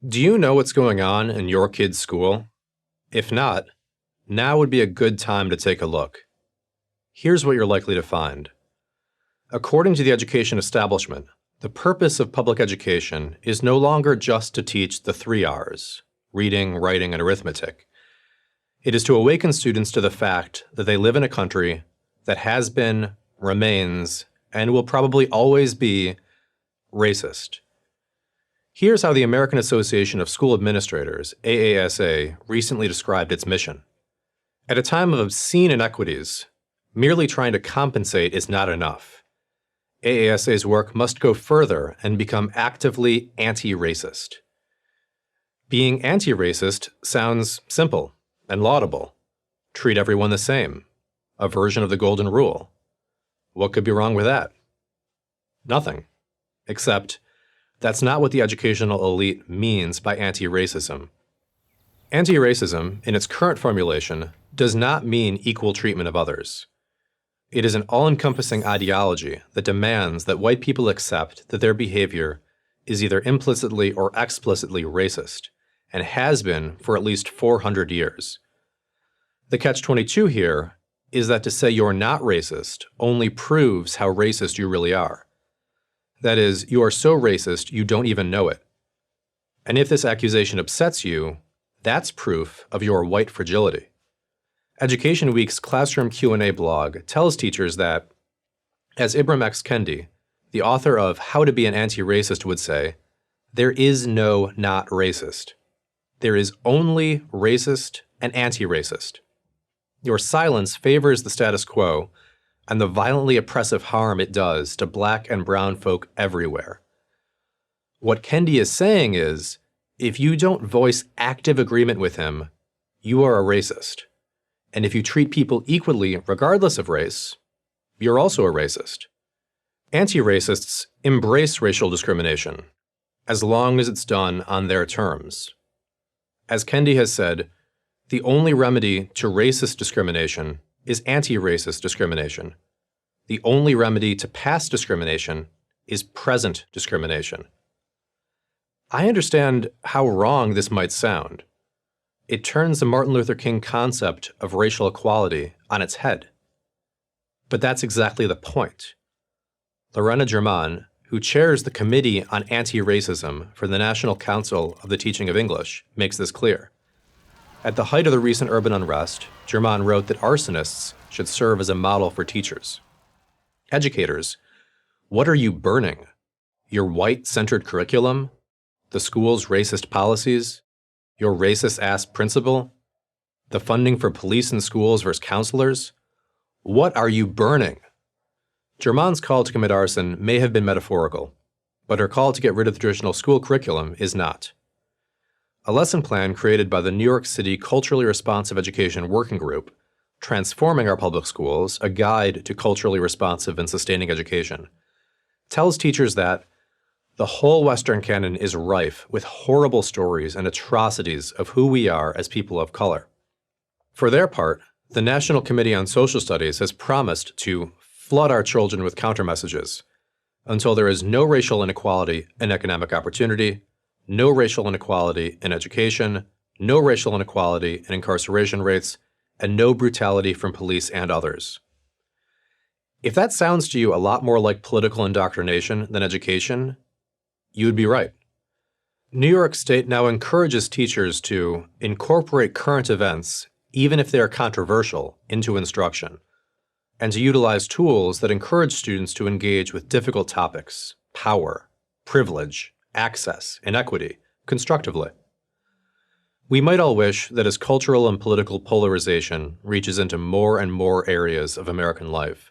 Do you know what's going on in your kid's school? If not, now would be a good time to take a look. Here's what you're likely to find. According to the education establishment, the purpose of public education is no longer just to teach the 3 R's, reading, writing, and arithmetic. It is to awaken students to the fact that they live in a country that has been, remains, and will probably always be racist. Here's how the American Association of School Administrators, AASA, recently described its mission. At a time of obscene inequities, merely trying to compensate is not enough. AASA's work must go further and become actively anti-racist. Being anti-racist sounds simple and laudable. Treat everyone the same. A version of the golden rule. What could be wrong with that? Nothing. Except, that's not what the educational elite means by anti-racism. Anti-racism, in its current formulation, does not mean equal treatment of others. It is an all-encompassing ideology that demands that white people accept that their behavior is either implicitly or explicitly racist, and has been for at least 400 years. The catch-22 here is that to say you're not racist only proves how racist you really are. That is, you are so racist you don't even know it. And if this accusation upsets you, that's proof of your white fragility. Education Week's Classroom Q&A blog tells teachers that, as Ibram X. Kendi, the author of How to Be an Anti-Racist would say, there is no not racist. There is only racist and anti-racist. Your silence favors the status quo and the violently oppressive harm it does to black and brown folk everywhere. What Kendi is saying is, if you don't voice active agreement with him, you are a racist. And if you treat people equally regardless of race, you're also a racist. Anti-racists embrace racial discrimination, as long as it's done on their terms. As Kendi has said, the only remedy to racist discrimination is anti-racist discrimination. The only remedy to past discrimination is present discrimination. I understand how wrong this might sound. It turns the Martin Luther King concept of racial equality on its head. But that's exactly the point. Lorena Germán, who chairs the Committee on Anti-Racism for the National Council of the Teaching of English, makes this clear. At the height of the recent urban unrest, Germán wrote that arsonists should serve as a model for teachers. Educators, what are you burning? Your white-centered curriculum? The school's racist policies? Your racist-ass principal? The funding for police and schools versus counselors? What are you burning? Germán's call to commit arson may have been metaphorical, but her call to get rid of the traditional school curriculum is not. A lesson plan created by the New York City Culturally Responsive Education Working Group, Transforming Our Public Schools, a guide to culturally responsive and sustaining education, tells teachers that the whole Western canon is rife with horrible stories and atrocities of who we are as people of color. For their part, the National Committee on Social Studies has promised to flood our children with countermessages until there is no racial inequality in economic opportunity, no racial inequality in education, no racial inequality in incarceration rates, and no brutality from police and others. If that sounds to you a lot more like political indoctrination than education, you would be right. New York State now encourages teachers to incorporate current events, even if they are controversial, into instruction, and to utilize tools that encourage students to engage with difficult topics, power, privilege, access, inequity, constructively. We might all wish that as cultural and political polarization reaches into more and more areas of American life,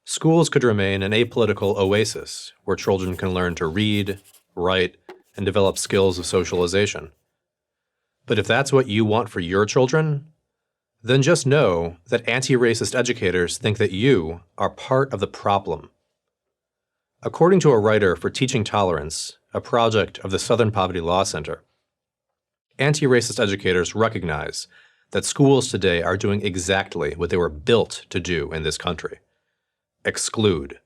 schools could remain an apolitical oasis where children can learn to read, write, and develop skills of socialization. But if that's what you want for your children, then just know that anti-racist educators think that you are part of the problem. According to a writer for Teaching Tolerance, a project of the Southern Poverty Law Center, anti-racist educators recognize that schools today are doing exactly what they were built to do in this country: exclude,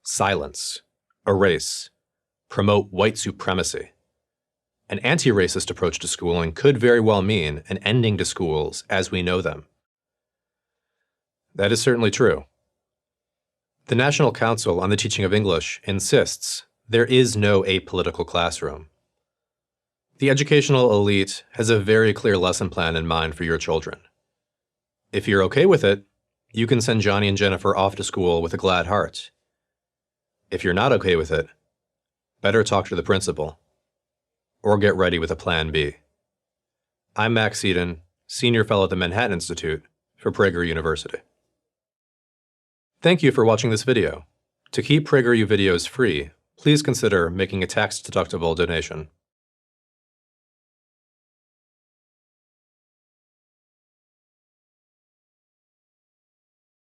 silence, erase, promote white supremacy. An anti-racist approach to schooling could very well mean an ending to schools as we know them. That is certainly true. The National Council on the Teaching of English insists there is no apolitical classroom. The educational elite has a very clear lesson plan in mind for your children. If you're okay with it, you can send Johnny and Jennifer off to school with a glad heart. If you're not okay with it, better talk to the principal, or get ready with a plan B. I'm Max Eden, Senior Fellow at the Manhattan Institute for Prager University. Thank you for watching this video. To keep PragerU videos free, please consider making a tax-deductible donation.